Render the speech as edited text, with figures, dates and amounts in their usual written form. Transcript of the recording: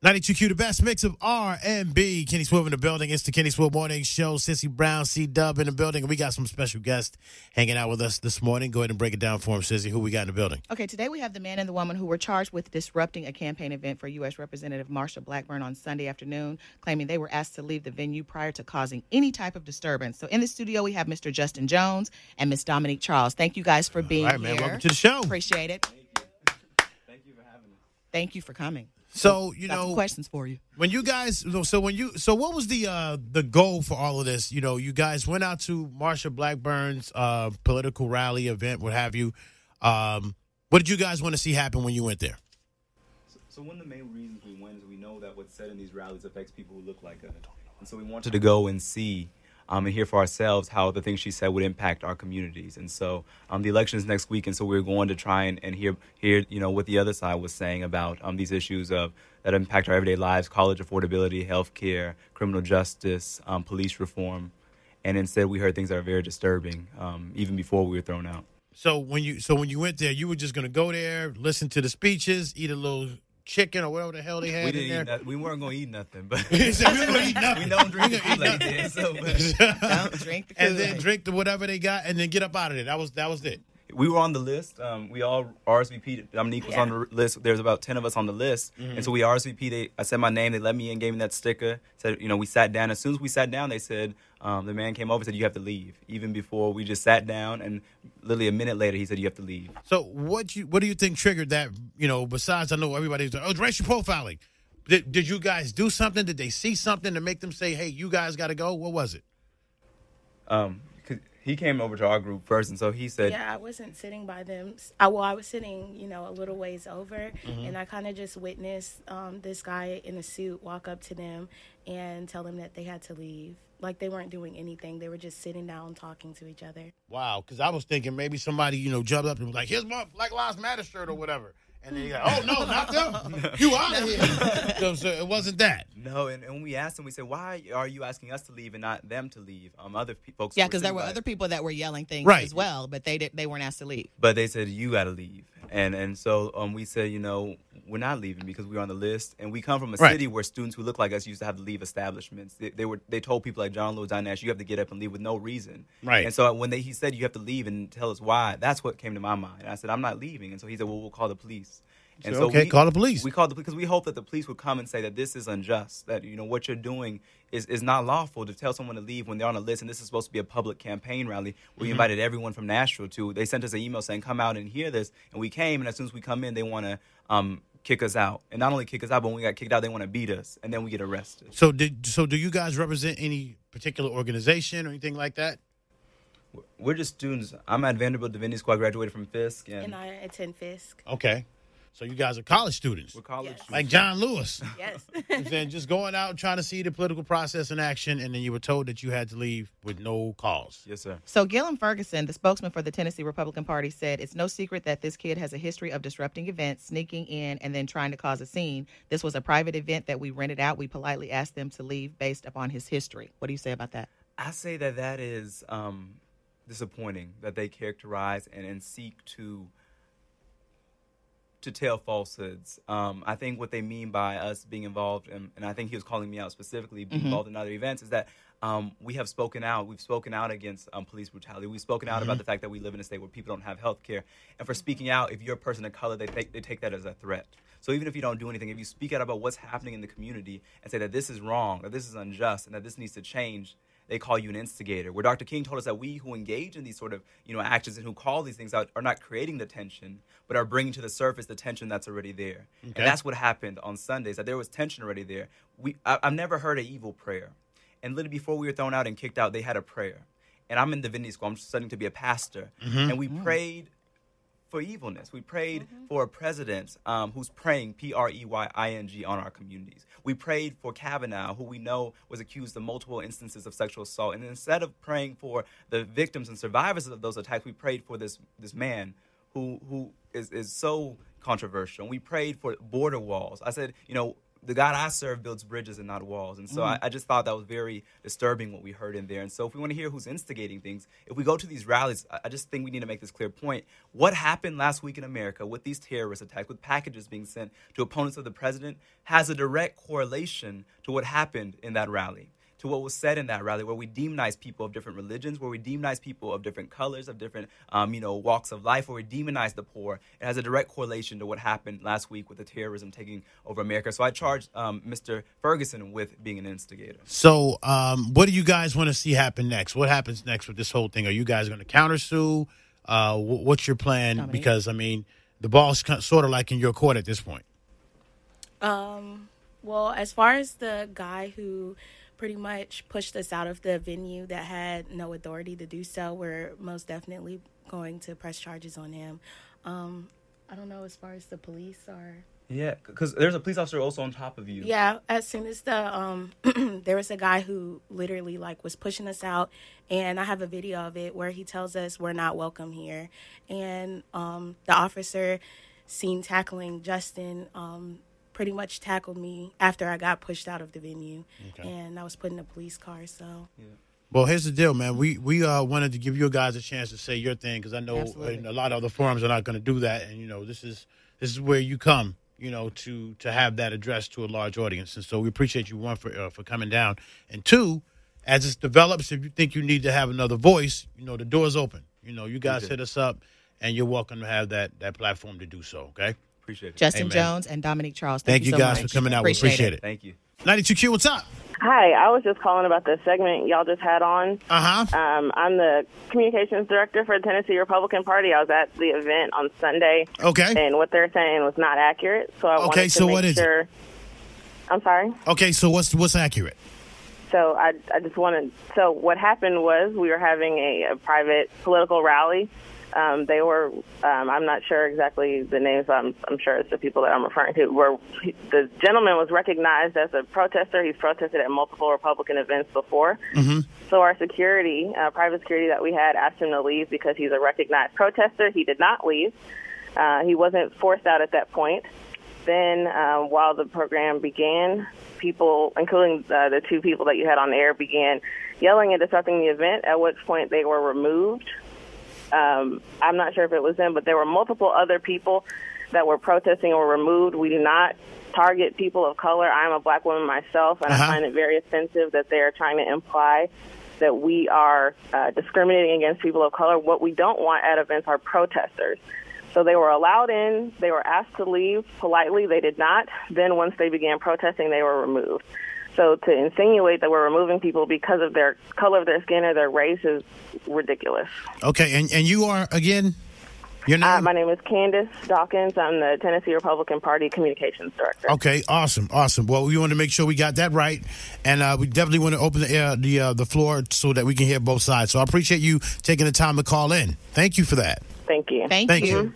92Q, the best mix of R&B. Kenny Swift in the building. It's the Kenny Swift Morning Show. Sissy Brown, C-Dub in the building. And we got some special guests hanging out with us this morning. Go ahead and break it down for him, Sissy. Who we got in the building? Okay, today we have the man and the woman who were charged with disrupting a campaign event for U.S. Representative Marsha Blackburn on Sunday afternoon, claiming they were asked to leave the venue prior to causing any type of disturbance. So in the studio, we have Mr. Justin Jones and Miss Dominique Charles. Thank you guys for being All right, here. man. Welcome to the show. Appreciate it. Thank you for having us. Thank you for coming. So, Got some questions for you. When you guys, so what was the goal for all of this? You know, you guys went out to Marsha Blackburn's political rally event, what have you. What did you guys want to see happen when you went there? So one of the main reasons we went is we know that what's said in these rallies affects people who look like us. And so we wanted to go and see and hear for ourselves how the things she said would impact our communities. And so the election is next week, and so we're going to try and hear what the other side was saying about these issues that impact our everyday lives: college affordability, health care, criminal justice, police reform. And instead we heard things that are very disturbing, even before we were thrown out. So when you went there, you were just going to go there, listen to the speeches, eat a little chicken or whatever the hell they had in there. We weren't going to eat nothing, but we weren't going to eat nothing. We don't drink the Kool-Aid there, so Don't drink the Kool-Aid. And then drink whatever they got, and then get up out of there. That was it. we were on the list. We all RSVP'd. Dominique was on the list. There's about 10 of us on the list. Mm-hmm. And so we RSVP'd. I said my name. They let me in, gave me that sticker. Said, we sat down. As soon as we sat down, they said, the man came over and said, you have to leave. Even before we just sat down, and literally a minute later, he said, you have to leave. So what do you think triggered that, besides I know everybody's like, oh, it's racial profiling. Did you guys do something? Did they see something to make them say, hey, you guys got to go? What was it? He came over to our group first, and so he said... Yeah, I wasn't sitting by them. I was sitting, a little ways over, and I kind of just witnessed this guy in a suit walk up to them and tell them that they had to leave. Like, they weren't doing anything. They were just sitting down talking to each other. Wow, because I was thinking maybe somebody, jumped up and was like, here's my Black Lives Matter shirt or whatever. And then you're like, oh, no, not them. You out of here. So it wasn't that. No, and when we asked them, we said, why are you asking us to leave and not them to leave? Other folks. Yeah, because there were other people that were yelling things as well, but they weren't asked to leave. But they said, you got to leave. And so we said, we're not leaving because we're on the list. And we come from a city where students who look like us used to have to leave establishments. They told people like John Lewis, Don Nash, you have to get up and leave with no reason. Right. And so when he said you have to leave and tell us why, that's what came to my mind. And I said, I'm not leaving. And so he said, well, we'll call the police. And so call the police. We called the police because we hope that the police would come and say that this is unjust, that, what you're doing is not lawful to tell someone to leave when they're on a list. And this is supposed to be a public campaign rally where you invited everyone from Nashville to. They sent us an email saying, come out and hear this. And we came, and as soon as we come in, they want to kick us out. And not only kick us out, but when we got kicked out, they want to beat us. And then we get arrested. So do you guys represent any particular organization or anything like that? We're just students. I'm at Vanderbilt Divinity School. I graduated from Fisk. And I attend Fisk. Okay. So you guys are college students. We're college students. Like John Lewis. Yes. And then just going out trying to see the political process in action, and then you were told that you had to leave with no cause. Yes, sir. So Gillum Ferguson, the spokesman for the Tennessee Republican Party, said it's no secret that this kid has a history of disrupting events, sneaking in, and then trying to cause a scene. This was a private event that we rented out. We politely asked them to leave based upon his history. What do you say about that? I say that is disappointing that they characterize and seek to tell falsehoods. I think what they mean by us being involved, and I think he was calling me out specifically, being involved in other events, is that we have spoken out. We've spoken out against police brutality. We've spoken out about the fact that we live in a state where people don't have health care. And for speaking out, if you're a person of color, they take that as a threat. So even if you don't do anything, if you speak out about what's happening in the community and say that this is wrong, or this is unjust, and that this needs to change, they call you an instigator. Where Dr. King told us that we who engage in these sort of actions and who call these things out are not creating the tension, but are bringing to the surface the tension that's already there. Okay. And that's what happened on Sundays, that there was tension already there. I've never heard an evil prayer. And literally before we were thrown out and kicked out, they had a prayer. And I'm in divinity school. I'm studying to be a pastor. And we prayed for evilness. We prayed for a president who's praying, Preying, on our communities. We prayed for Kavanaugh, who we know was accused of multiple instances of sexual assault. And instead of praying for the victims and survivors of those attacks, we prayed for this man who is so controversial. And we prayed for border walls. I said, the God I serve builds bridges and not walls. And so I just thought that was very disturbing what we heard in there. And so if we want to hear who's instigating things, if we go to these rallies, I just think we need to make this clear point. What happened last week in America with these terrorist attacks, with packages being sent to opponents of the president, has a direct correlation to what happened in that rally, to what was said in that rally, where we demonize people of different religions, where we demonize people of different colors, of different, walks of life, where we demonize the poor. It has a direct correlation to what happened last week with the terrorism taking over America. So I charge Mr. Ferguson with being an instigator. So what do you guys want to see happen next? What happens next with this whole thing? Are you guys going to countersue? What's your plan? Dominique? Because, the ball's sort of like in your court at this point. Well, as far as the guy who pretty much pushed us out of the venue that had no authority to do so, we're most definitely going to press charges on him. I don't know as far as the police are. Yeah, because there's a police officer also on top of you. Yeah, as soon as the there was a guy who literally was pushing us out, and I have a video of it where he tells us we're not welcome here, and the officer seen tackling Justin pretty much tackled me after I got pushed out of the venue, and I was put in a police car. So, Well, here's the deal, man. We wanted to give you guys a chance to say your thing because I know a lot of other forums are not going to do that, and this is where you come, to have that addressed to a large audience, and so we appreciate you, one, for coming down, and two, as it develops, if you think you need to have another voice, the door's open. You guys hit us up, and you're welcome to have that platform to do so. Okay. Appreciate it. Justin Jones and Dominique Charles. Thank you so guys much. for coming out. We appreciate it. Thank you. 92Q, what's up? Hi, I was just calling about the segment y'all just had on. I'm the communications director for the Tennessee Republican Party. I was at the event on Sunday. Okay. And what they're saying was not accurate. So I wanted to make sure. I'm sorry? Okay, so what's accurate? So I just wanted. So what happened was we were having a private political rally. They were, I'm not sure exactly the names, I'm sure it's the people that I'm referring to, where the gentleman was recognized as a protester. He's protested at multiple Republican events before. So our security, private security that we had, asked him to leave because he's a recognized protester. He did not leave. He wasn't forced out at that point. Then while the program began, people, including the two people that you had on the air, began yelling and disrupting the event, at which point they were removed. I'm not sure if it was them, but there were multiple other people that were protesting or were removed. We do not target people of color. I'm a black woman myself, and I find it very offensive that they are trying to imply that we are discriminating against people of color. What we don't want at events are protesters. So they were allowed in. They were asked to leave politely. They did not. Then once they began protesting, they were removed. So to insinuate that we're removing people because of their color of their skin or their race is ridiculous. Okay, and you are, again, your name? My name is Candace Dawkins. I'm the Tennessee Republican Party Communications Director. Okay, awesome. Well, we want to make sure we got that right, and we definitely want to open the floor so that we can hear both sides. So I appreciate you taking the time to call in. Thank you for that. Thank you. Thank you.